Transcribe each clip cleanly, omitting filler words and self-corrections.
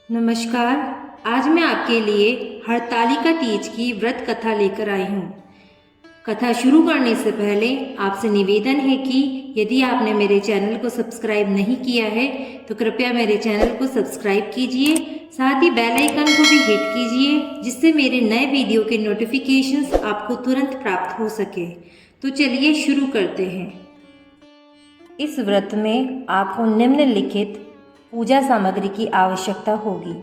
नमस्कार। आज मैं आपके लिए हरतालिका तीज की व्रत कथा लेकर आई हूँ। कथा शुरू करने से पहले आपसे निवेदन है कि यदि आपने मेरे चैनल को सब्सक्राइब नहीं किया है तो कृपया मेरे चैनल को सब्सक्राइब कीजिए, साथ ही बेल आइकन को भी हिट कीजिए जिससे मेरे नए वीडियो के नोटिफिकेशंस आपको तुरंत प्राप्त हो सके। तो चलिए शुरू करते हैं। इस व्रत में आपको निम्नलिखित पूजा सामग्री की आवश्यकता होगी।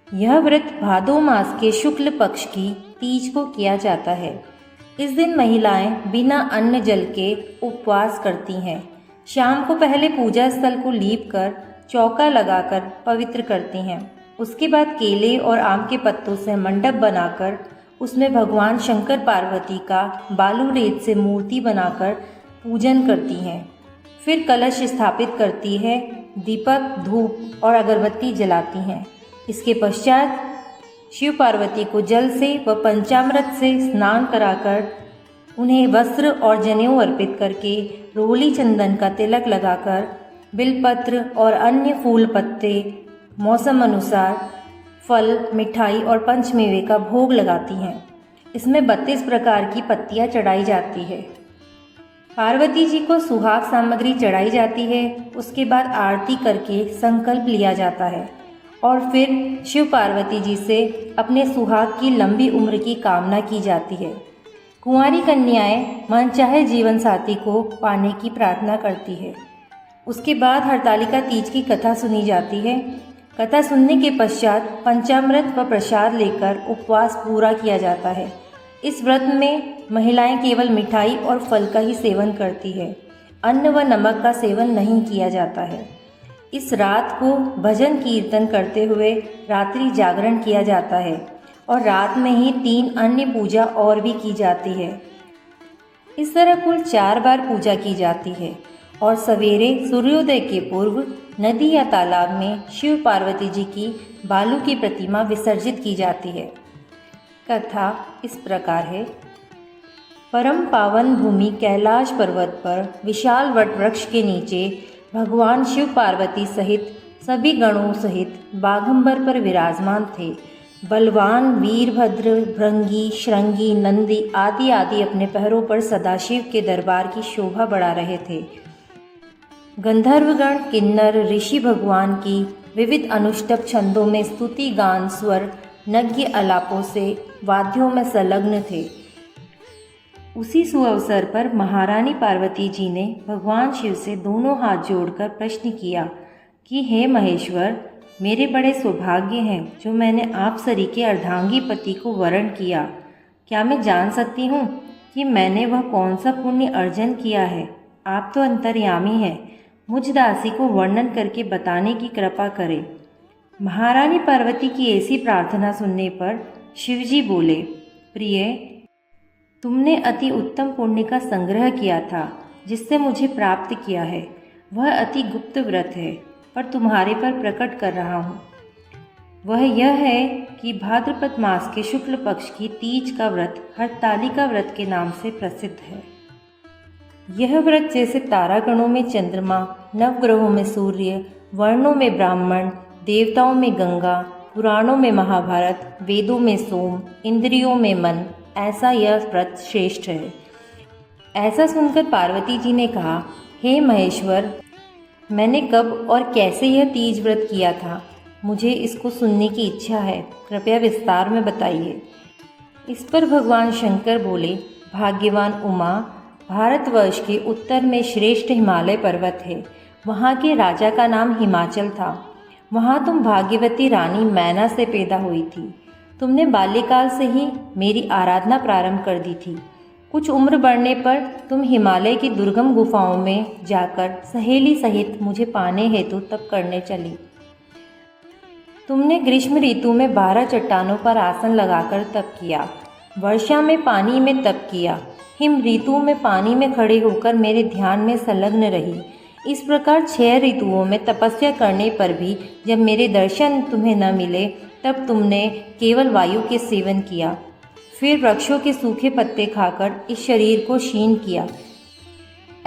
यह व्रत भादो मास के शुक्ल पक्ष की तीज को किया जाता है। इस दिन महिलाएं बिना अन्न जल के उपवास करती हैं। शाम को पहले पूजा स्थल को लीप कर चौका लगाकर पवित्र करती हैं। उसके बाद केले और आम के पत्तों से मंडप बनाकर उसमें भगवान शंकर पार्वती का बालू रेत से मूर्ति बनाकर पूजन करती हैं। फिर कलश स्थापित करती है, दीपक, धूप और अगरबत्ती जलाती हैं। इसके पश्चात शिव पार्वती को जल से व पंचामृत से स्नान कराकर उन्हें वस्त्र और जनेऊ अर्पित करके रोली चंदन का तिलक लगाकर बिलपत्र और अन्य फूल पत्ते मौसम अनुसार फल, मिठाई और पंचमेवे का भोग लगाती हैं। इसमें 32 प्रकार की पत्तियां चढ़ाई जाती है। पार्वती जी को सुहाग सामग्री चढ़ाई जाती है। उसके बाद आरती करके संकल्प लिया जाता है और फिर शिव पार्वती जी से अपने सुहाग की लंबी उम्र की कामना की जाती है। कुंवारी कन्याएं मनचाहे जीवन साथी को पाने की प्रार्थना करती है। उसके बाद हरतालिका तीज की कथा सुनी जाती है। कथा सुनने के पश्चात पंचामृत व प्रसाद लेकर उपवास पूरा किया जाता है। इस व्रत में महिलाएं केवल मिठाई और फल का ही सेवन करती है। अन्न व नमक का सेवन नहीं किया जाता है। इस रात को भजन कीर्तन करते हुए रात्रि जागरण किया जाता है और रात में ही 3 अन्य पूजा और भी की जाती है। इस तरह कुल 4 बार पूजा की जाती है और सवेरे सूर्योदय के पूर्व नदी या तालाब में शिव पार्वती जी की बालू की प्रतिमा विसर्जित की जाती है। कथा इस प्रकार है। परम पावन भूमि कैलाश पर्वत पर विशाल वट वृक्ष के नीचे भगवान शिव पार्वती सहित सभी गणों सहित बाघंबर पर विराजमान थे। बलवान वीरभद्र, भृंगी, श्रृंगी, नंदी आदि आदि अपने पहरों पर सदाशिव के दरबार की शोभा बढ़ा रहे थे। गंधर्वगण, किन्नर, ऋषि भगवान की विविध अनुष्टप छंदों में स्तुति गान, स्वर, नज्ञ अलापों से वाद्यों में संलग्न थे। उसी सुअवसर पर महारानी पार्वती जी ने भगवान शिव से दोनों हाथ जोड़कर प्रश्न किया कि हे महेश्वर, मेरे बड़े सौभाग्य हैं जो मैंने आप सरी के अर्धांगी पति को वरण किया। क्या मैं जान सकती हूँ कि मैंने वह कौन सा पुण्य अर्जन किया है? आप तो अंतर्यामी हैं, मुझ दासी को वर्णन करके बताने की कृपा करें। महारानी पार्वती की ऐसी प्रार्थना सुनने पर शिवजी बोले, प्रिय, तुमने अति उत्तम पुण्य का संग्रह किया था जिससे मुझे प्राप्त किया है। वह अति गुप्त व्रत है पर तुम्हारे पर प्रकट कर रहा हूँ। वह यह है कि भाद्रपद मास के शुक्ल पक्ष की तीज का व्रत हरतालिका व्रत के नाम से प्रसिद्ध है। यह व्रत जैसे तारागणों में चंद्रमा, नवग्रहों में सूर्य, वर्णों में ब्राह्मण, देवताओं में गंगा, पुराणों में महाभारत, वेदों में सोम, इंद्रियों में मन, ऐसा यह व्रत श्रेष्ठ है। ऐसा सुनकर पार्वती जी ने कहा, हे महेश्वर, मैंने कब और कैसे यह तीज व्रत किया था? मुझे इसको सुनने की इच्छा है, कृपया विस्तार में बताइए। इस पर भगवान शंकर बोले, भाग्यवान उमा, भारतवर्ष के उत्तर में श्रेष्ठ हिमालय पर्वत है। वहाँ के राजा का नाम हिमाचल था। वहाँ तुम भाग्यवती रानी मैना से पैदा हुई थी। तुमने बाल्यकाल से ही मेरी आराधना प्रारंभ कर दी थी। कुछ उम्र बढ़ने पर तुम हिमालय की दुर्गम गुफाओं में जाकर सहेली सहित मुझे पाने हेतु तप करने चली। तुमने ग्रीष्म ऋतु में 12 चट्टानों पर आसन लगाकर तप किया। वर्षा में पानी में तप किया। हिम ऋतु में पानी में खड़े होकर मेरे ध्यान में संलग्न रही। इस प्रकार 6 ऋतुओं में तपस्या करने पर भी जब मेरे दर्शन तुम्हें न मिले तब तुमने केवल वायु के सेवन किया। फिर वृक्षों के सूखे पत्ते खाकर इस शरीर को क्षीण किया।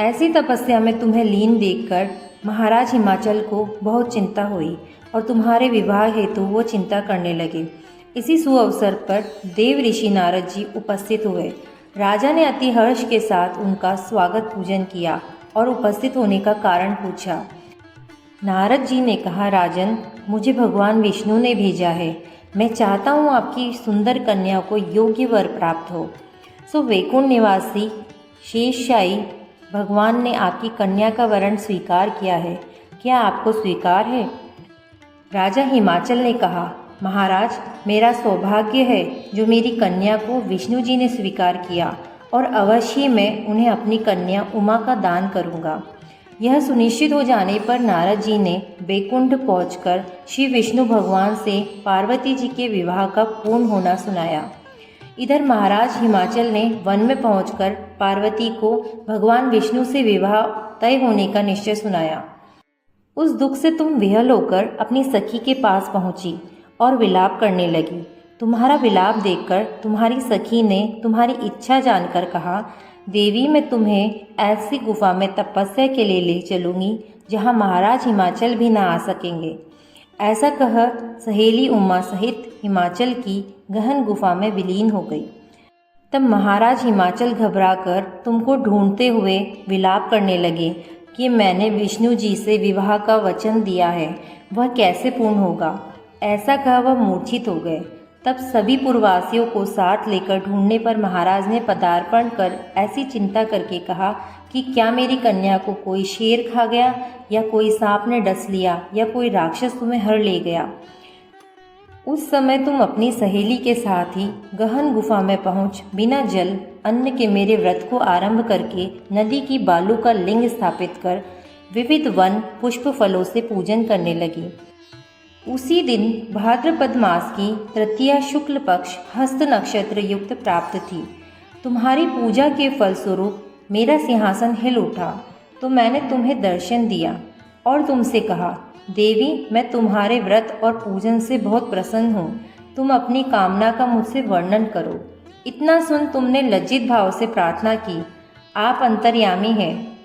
ऐसी तपस्या में तुम्हें लीन देखकर महाराज हिमाचल को बहुत चिंता हुई और तुम्हारे विवाह हेतु वो चिंता करने लगे। इसी सुअवसर पर देव ऋषि नारद जी उपस्थित हुए। राजा ने अति हर्ष के साथ उनका स्वागत पूजन किया और उपस्थित होने का कारण पूछा। नारद जी ने कहा, राजन, मुझे भगवान विष्णु ने भेजा है। मैं चाहता हूँ आपकी सुंदर कन्या को योग्य वर प्राप्त हो। सो वैकुंठ निवासी शेषशायी भगवान ने आपकी कन्या का वरण स्वीकार किया है। क्या आपको स्वीकार है? राजा हिमाचल ने कहा, महाराज, मेरा सौभाग्य है जो मेरी कन्या को विष्णु जी ने स्वीकार किया और अवश्य मैं उन्हें अपनी कन्या उमा का दान करूँगा। यह सुनिश्चित हो जाने पर नारद जी ने वैकुंठ पहुंचकर श्री विष्णु भगवान से पार्वती जी के विवाह का पूर्ण होना सुनाया। इधर महाराज हिमाचल ने वन में पहुंचकर पार्वती को भगवान विष्णु से विवाह तय होने का निश्चय सुनाया। उस दुख से तुम विहल होकर अपनी सखी के पास पहुंची और विलाप करने लगी। तुम्हारा विलाप देखकर तुम्हारी सखी ने तुम्हारी इच्छा जानकर कहा, देवी, मैं तुम्हें ऐसी गुफा में तपस्या के लिए ले चलूँगी जहाँ महाराज हिमाचल भी ना आ सकेंगे। ऐसा कह सहेली उमा सहित हिमाचल की गहन गुफा में विलीन हो गई। तब महाराज हिमाचल घबराकर तुमको ढूंढते हुए विलाप करने लगे कि मैंने विष्णु जी से विवाह का वचन दिया है, वह कैसे पूर्ण होगा। ऐसा कह वह मूर्छित हो गए। तब सभी पुरवासियों को साथ लेकर ढूंढने पर महाराज ने पदार्पण कर ऐसी चिंता करके कहा कि क्या मेरी कन्या को कोई शेर खा गया या कोई सांप ने डस लिया या कोई राक्षस तुम्हें हर ले गया। उस समय तुम अपनी सहेली के साथ ही गहन गुफा में पहुंच बिना जल अन्न के मेरे व्रत को आरंभ करके नदी की बालू का लिंग स्थापित कर विविध वन पुष्प फलों से पूजन करने लगी। उसी दिन भाद्रपद मास की तृतीया शुक्ल पक्ष हस्त नक्षत्र युक्त प्राप्त थी। तुम्हारी पूजा के फलस्वरूप मेरा सिंहासन हिल उठा तो मैंने तुम्हें दर्शन दिया और तुमसे कहा, देवी, मैं तुम्हारे व्रत और पूजन से बहुत प्रसन्न हूँ। तुम अपनी कामना का मुझसे वर्णन करो। इतना सुन तुमने लज्जित भाव से प्रार्थना की, आप अंतर्यामी हैं,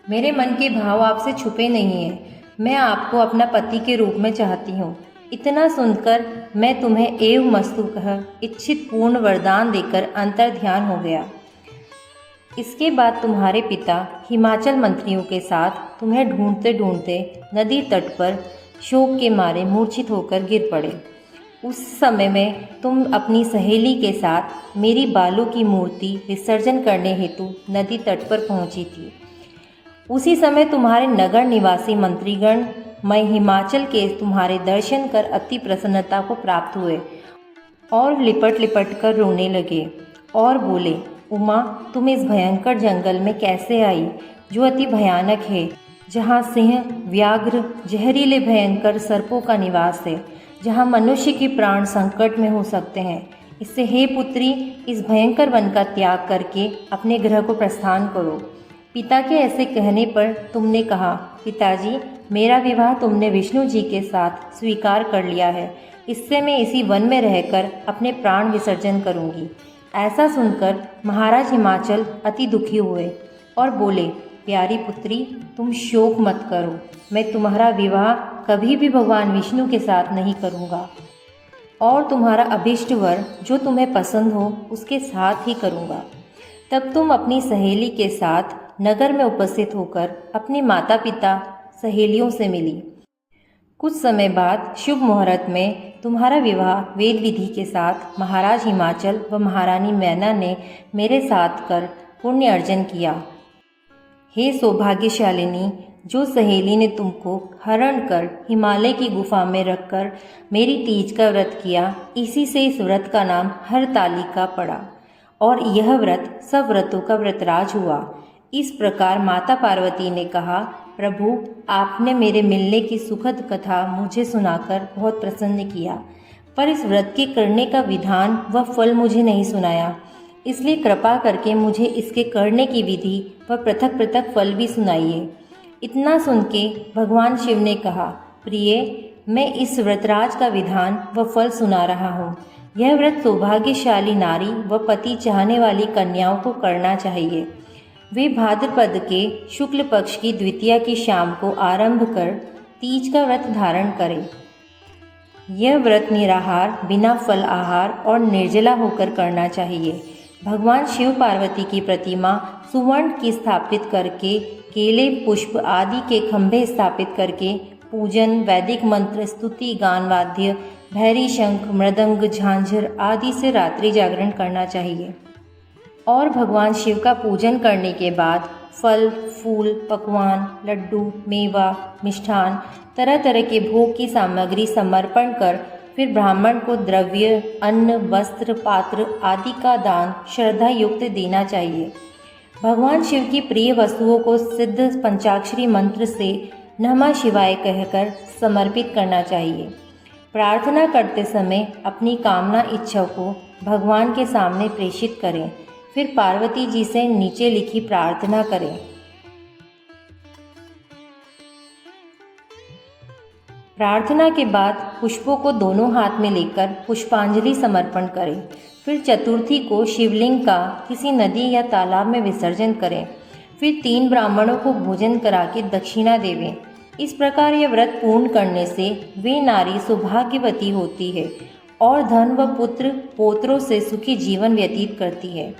मेरे मन के भाव आपसे छुपे नहीं हैं। मैं आपको अपना पति के रूप में चाहती हूँ। इतना सुनकर मैं तुम्हें एव मस्तु कह इच्छित पूर्ण वरदान देकर अंतर ध्यान हो गया। इसके बाद तुम्हारे पिता हिमाचल मंत्रियों के साथ तुम्हें ढूंढते ढूंढते नदी तट पर शोक के मारे मूर्छित होकर गिर पड़े। उस समय में तुम अपनी सहेली के साथ मेरी बालू की मूर्ति विसर्जन करने हेतु नदी तट पर पहुंची थी। उसी समय तुम्हारे नगर निवासी मंत्रीगण मैं हिमाचल के तुम्हारे दर्शन कर अति प्रसन्नता को प्राप्त हुए और लिपट लिपट कर रोने लगे और बोले, उमा, तुम इस भयंकर जंगल में कैसे आई जो अति भयानक है, जहाँ सिंह, व्याघ्र, जहरीले भयंकर सर्पों का निवास है, जहाँ मनुष्य के प्राण संकट में हो सकते हैं। इससे हे पुत्री, इस भयंकर वन का त्याग करके अपने गृह को प्रस्थान करो। पिता के ऐसे कहने पर तुमने कहा, पिताजी, मेरा विवाह तुमने विष्णु जी के साथ स्वीकार कर लिया है। इससे मैं इसी वन में रहकर अपने प्राण विसर्जन करूंगी। ऐसा सुनकर महाराज हिमाचल अति दुखी हुए और बोले, प्यारी पुत्री, तुम शोक मत करो। मैं तुम्हारा विवाह कभी भी भगवान विष्णु के साथ नहीं करूँगा और तुम्हारा अभीष्ट वर जो तुम्हें पसंद हो उसके साथ ही करूँगा। तब तुम अपनी सहेली के साथ नगर में उपस्थित होकर अपने माता पिता सहेलियों से मिली। कुछ समय बाद शुभ मुहूर्त में तुम्हारा विवाह वेद विधि के साथ महाराज हिमाचल व महारानी मैना ने मेरे साथ कर पुण्य अर्जन किया। हे सौभाग्यशालिनी, जो सहेली ने तुमको हरण कर हिमालय की गुफा में रखकर मेरी तीज का व्रत किया, इसी से इस व्रत का नाम हरतालिका पड़ा और यह व्रत सब व्रतों का व्रतराज हुआ। इस प्रकार माता पार्वती ने कहा, प्रभु, आपने मेरे मिलने की सुखद कथा मुझे सुनाकर बहुत प्रसन्न किया, पर इस व्रत के करने का विधान व फल मुझे नहीं सुनाया। इसलिए कृपा करके मुझे इसके करने की विधि व पृथक पृथक फल भी सुनाइए। इतना सुन के भगवान शिव ने कहा, प्रिय, मैं इस व्रतराज का विधान व फल सुना रहा हूँ। यह व्रत सौभाग्यशाली नारी व पति चाहने वाली कन्याओं को करना चाहिए। वे भाद्रपद के शुक्ल पक्ष की द्वितीया की शाम को आरंभ कर तीज का व्रत धारण करें। यह व्रत निराहार, बिना फल आहार और निर्जला होकर करना चाहिए। भगवान शिव पार्वती की प्रतिमा सुवर्ण की स्थापित करके, केले, पुष्प आदि के खंभे स्थापित करके पूजन, वैदिक मंत्र, स्तुति, गान, वाद्य, भैरी शंख, मृदंग, झांझर आदि से रात्रि जागरण करना चाहिए। और भगवान शिव का पूजन करने के बाद फल, फूल, पकवान, लड्डू, मेवा, मिष्ठान, तरह तरह के भोग की सामग्री समर्पण कर फिर ब्राह्मण को द्रव्य, अन्न, वस्त्र, पात्र आदि का दान श्रद्धा युक्त देना चाहिए। भगवान शिव की प्रिय वस्तुओं को सिद्ध पंचाक्षरी मंत्र से नमः शिवाय कहकर समर्पित करना चाहिए। प्रार्थना करते समय अपनी कामना इच्छा को भगवान के सामने प्रेषित करें। फिर पार्वती जी से नीचे लिखी प्रार्थना करें। प्रार्थना के बाद पुष्पों को दोनों हाथ में लेकर पुष्पांजलि समर्पण करें। फिर चतुर्थी को शिवलिंग का किसी नदी या तालाब में विसर्जन करें। फिर 3 ब्राह्मणों को भोजन करा के दक्षिणा देवें। इस प्रकार यह व्रत पूर्ण करने से वे नारी सौभाग्यवती होती है और धन व पुत्र पौत्रों से सुखी जीवन व्यतीत करती है।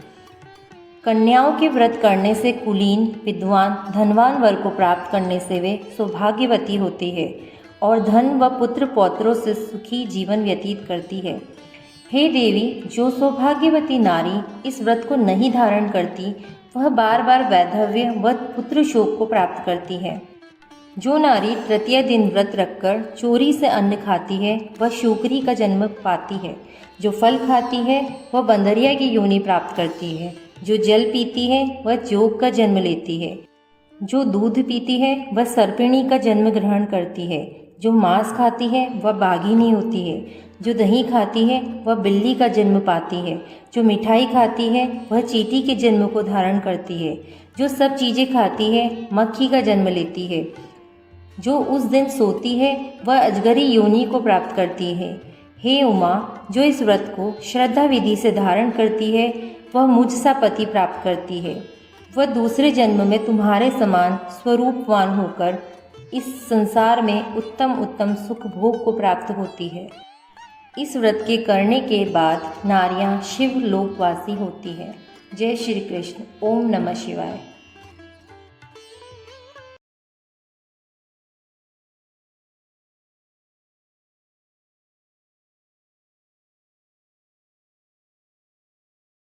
कन्याओं के व्रत करने से कुलीन, विद्वान, धनवान वर को प्राप्त करने से वे सौभाग्यवती होती है और धन व पुत्र पौत्रों से सुखी जीवन व्यतीत करती है। हे देवी, जो सौभाग्यवती नारी इस व्रत को नहीं धारण करती वह बार बार वैधव्य व पुत्र शोक को प्राप्त करती है। जो नारी तृतीय दिन व्रत रखकर चोरी से अन्न खाती है वह शूकरी का जन्म पाती है। जो फल खाती है वह बंदरिया की योनि प्राप्त करती है। जो जल पीती है वह जोग का जन्म लेती है। जो दूध पीती है वह सर्पिणी का जन्म ग्रहण करती है। जो मांस खाती है वह बाघिनी होती है। जो दही खाती है वह बिल्ली का जन्म पाती है। जो मिठाई खाती है वह चींटी के जन्म को धारण करती है। जो सब चीज़ें खाती है मक्खी का जन्म लेती है। जो उस दिन सोती है वह अजगरी योनि को प्राप्त करती है। हे उमा, जो इस व्रत को श्रद्धा विधि से धारण करती है वह मुझ सा पति प्राप्त करती है। वह दूसरे जन्म में तुम्हारे समान स्वरूपवान होकर इस संसार में उत्तम उत्तम सुख भोग को प्राप्त होती है। इस व्रत के करने के बाद नारियां शिव लोकवासी होती है। जय श्री कृष्ण। ओम नमः शिवाय।